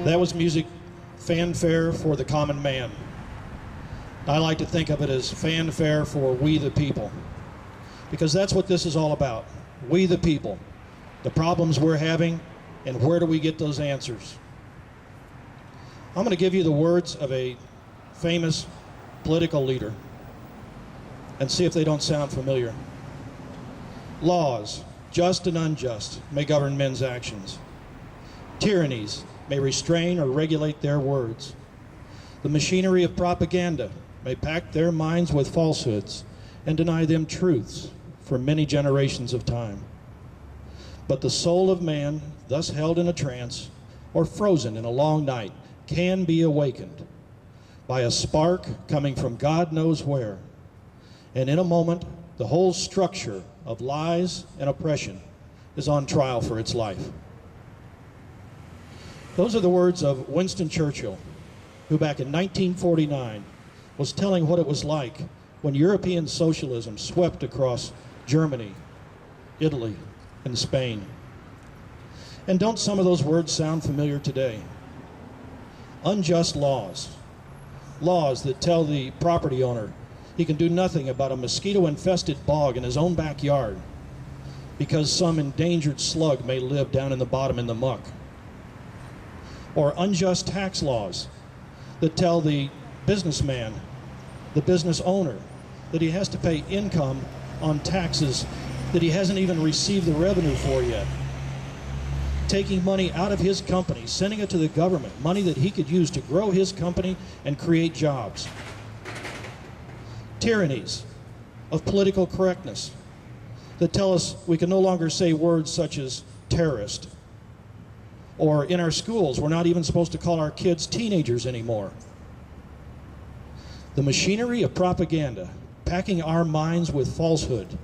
That was music, fanfare for the common man. I like to think of it as fanfare for we the people, because that's what this is all about. We the people, the problems we're having, and where do we get those answers? I'm going to give you the words of a famous political leader and see if they don't sound familiar. Laws, just and unjust, may govern men's actions. Tyrannies may restrain or regulate their words. The machinery of propaganda may pack their minds with falsehoods and deny them truths for many generations of time. But the soul of man, thus held in a trance or frozen in a long night, can be awakened by a spark coming from God knows where. And in a moment, the whole structure of lies and oppression is on trial for its life. Those are the words of Winston Churchill, who back in 1949 was telling what it was like when European socialism swept across Germany, Italy, and Spain. And don't some of those words sound familiar today? Unjust laws. Laws that tell the property owner he can do nothing about a mosquito-infested bog in his own backyard because some endangered slug may live down in the bottom in the muck. Or unjust tax laws that tell the businessman, the business owner, that he has to pay income on taxes that he hasn't even received the revenue for yet. Taking money out of his company, sending it to the government, money that he could use to grow his company and create jobs. Tyrannies of political correctness that tell us we can no longer say words such as terrorist. Or in our schools, we're not even supposed to call our kids teenagers anymore. The machinery of propaganda, packing our minds with falsehood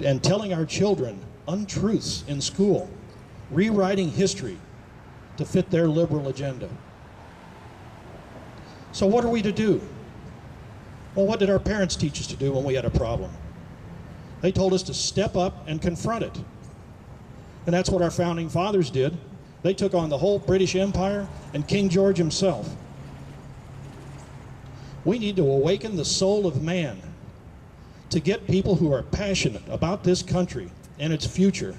and telling our children untruths in school, rewriting history to fit their liberal agenda. So what are we to do? Well, what did our parents teach us to do when we had a problem? They told us to step up and confront it. And that's what our founding fathers did. They took on the whole British Empire and King George himself. We need to awaken the soul of man to get people who are passionate about this country and its future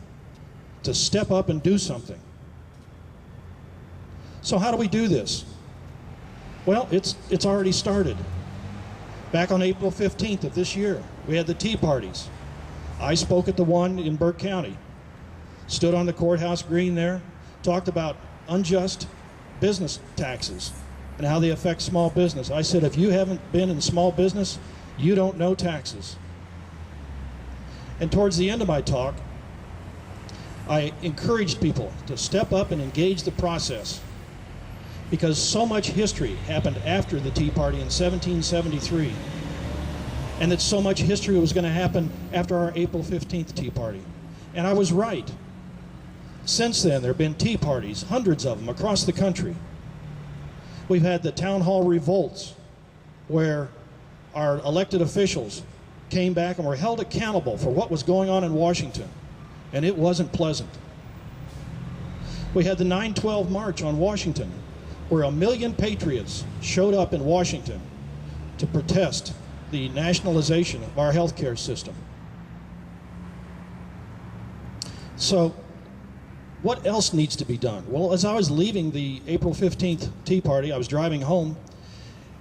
to step up and do something. So how do we do this? Well, it's already started. Back on April 15th of this year, we had the Tea Parties. I spoke at the one in Burke County, stood on the courthouse green there, talked about unjust business taxes and how they affect small business. I said, if you haven't been in small business, you don't know taxes. And towards the end of my talk, I encouraged people to step up and engage the process, because so much history happened after the Tea Party in 1773, and that so much history was going to happen after our April 15th Tea Party. And I was right. Since then, there have been Tea Parties, hundreds of them across the country. We've had the town hall revolts, where our elected officials came back and were held accountable for what was going on in Washington, and it wasn't pleasant. We had the 9/12 March on Washington, where 1 million patriots showed up in Washington to protest the nationalization of our healthcare system. So, what else needs to be done? Well, as I was leaving the April 15th Tea Party, I was driving home,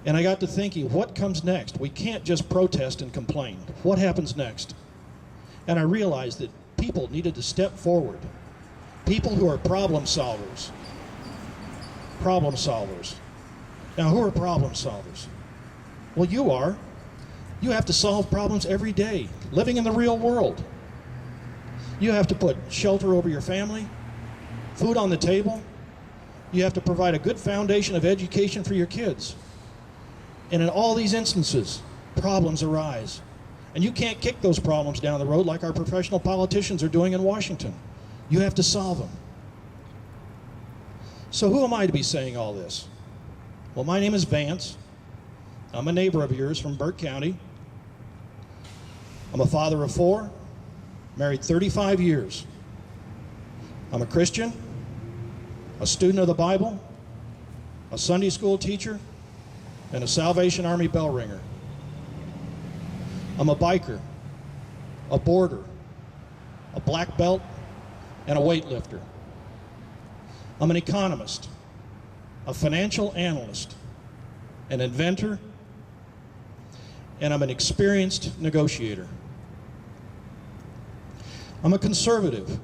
and I got to thinking, what comes next? We can't just protest and complain. What happens next? And I realized that people needed to step forward. People who are problem solvers. Problem solvers. Now, who are problem solvers? Well, you are. You have to solve problems every day, living in the real world. You have to put shelter over your family, food on the table. You have to provide a good foundation of education for your kids. And in all these instances, problems arise. And you can't kick those problems down the road like our professional politicians are doing in Washington. You have to solve them. So who am I to be saying all this? Well, my name is Vance. I'm a neighbor of yours from Burke County. I'm a father of 4, married 35 years. I'm a Christian. a student of the Bible, a Sunday school teacher, and a Salvation Army bell ringer. I'm a biker, a boarder, a black belt, and a weightlifter. I'm an economist, a financial analyst, an inventor, and I'm an experienced negotiator. I'm a conservative,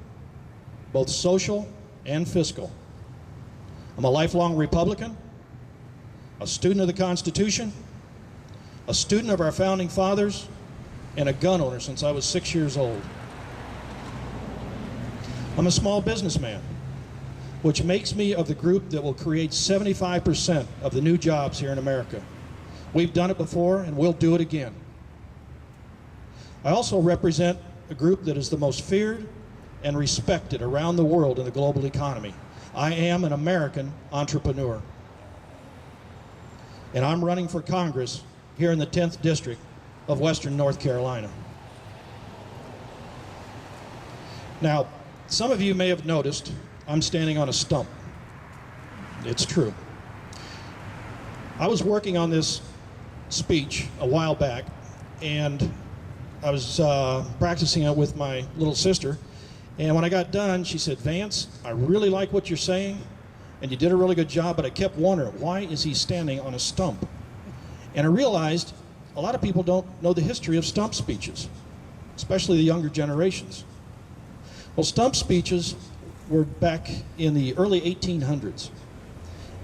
both social and fiscal. I'm a lifelong Republican, a student of the Constitution, a student of our founding fathers, and a gun owner since I was 6 years old. I'm a small businessman, which makes me of the group that will create 75% of the new jobs here in America. We've done it before and we'll do it again. I also represent a group that is the most feared and respected around the world in the global economy. I am an American entrepreneur. And I'm running for Congress here in the 10th District of Western North Carolina. Now, some of you may have noticed I'm standing on a stump. It's true. I was working on this speech a while back, and I was practicing it with my little sister, and when I got done, she said, "Vance, I really like what you're saying, and you did a really good job, but I kept wondering, why is he standing on a stump?" And I realized a lot of people don't know the history of stump speeches, especially the younger generations. Well, stump speeches were back in the early 1800s.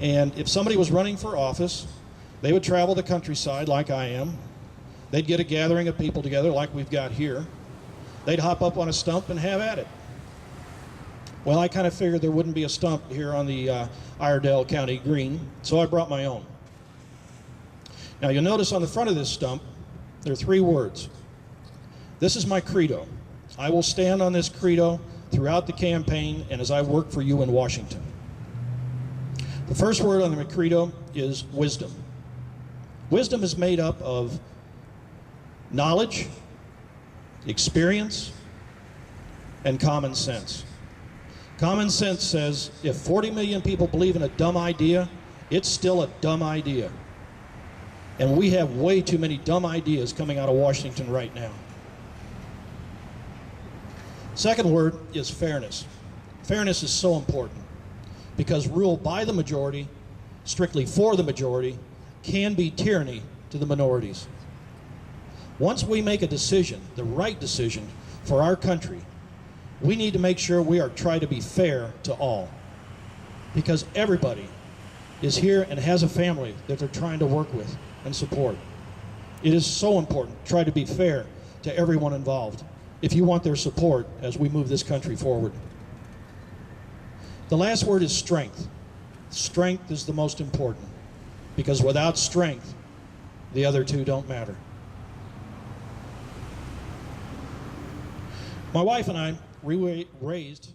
And if somebody was running for office, they would travel the countryside like I am. They'd get a gathering of people together like we've got here. They'd hop up on a stump and have at it. Well, I kind of figured there wouldn't be a stump here on the Iredell County Green, so I brought my own. Now, you'll notice on the front of this stump, there are 3 words. This is my credo. I will stand on this credo throughout the campaign and as I work for you in Washington. The first word on the credo is wisdom. Wisdom is made up of knowledge, experience, and common sense. Common sense says if 40 million people believe in a dumb idea, it's still a dumb idea. And we have way too many dumb ideas coming out of Washington right now. Second word is fairness. Fairness is so important because rule by the majority, strictly for the majority, can be tyranny to the minorities. Once we make a decision, the right decision for our country, we need to make sure we are trying to be fair to all, because everybody is here and has a family that they're trying to work with and support. It is so important to try to be fair to everyone involved if you want their support as we move this country forward. The last word is strength. Strength is the most important, because without strength, the other 2 don't matter. My wife and I, we raised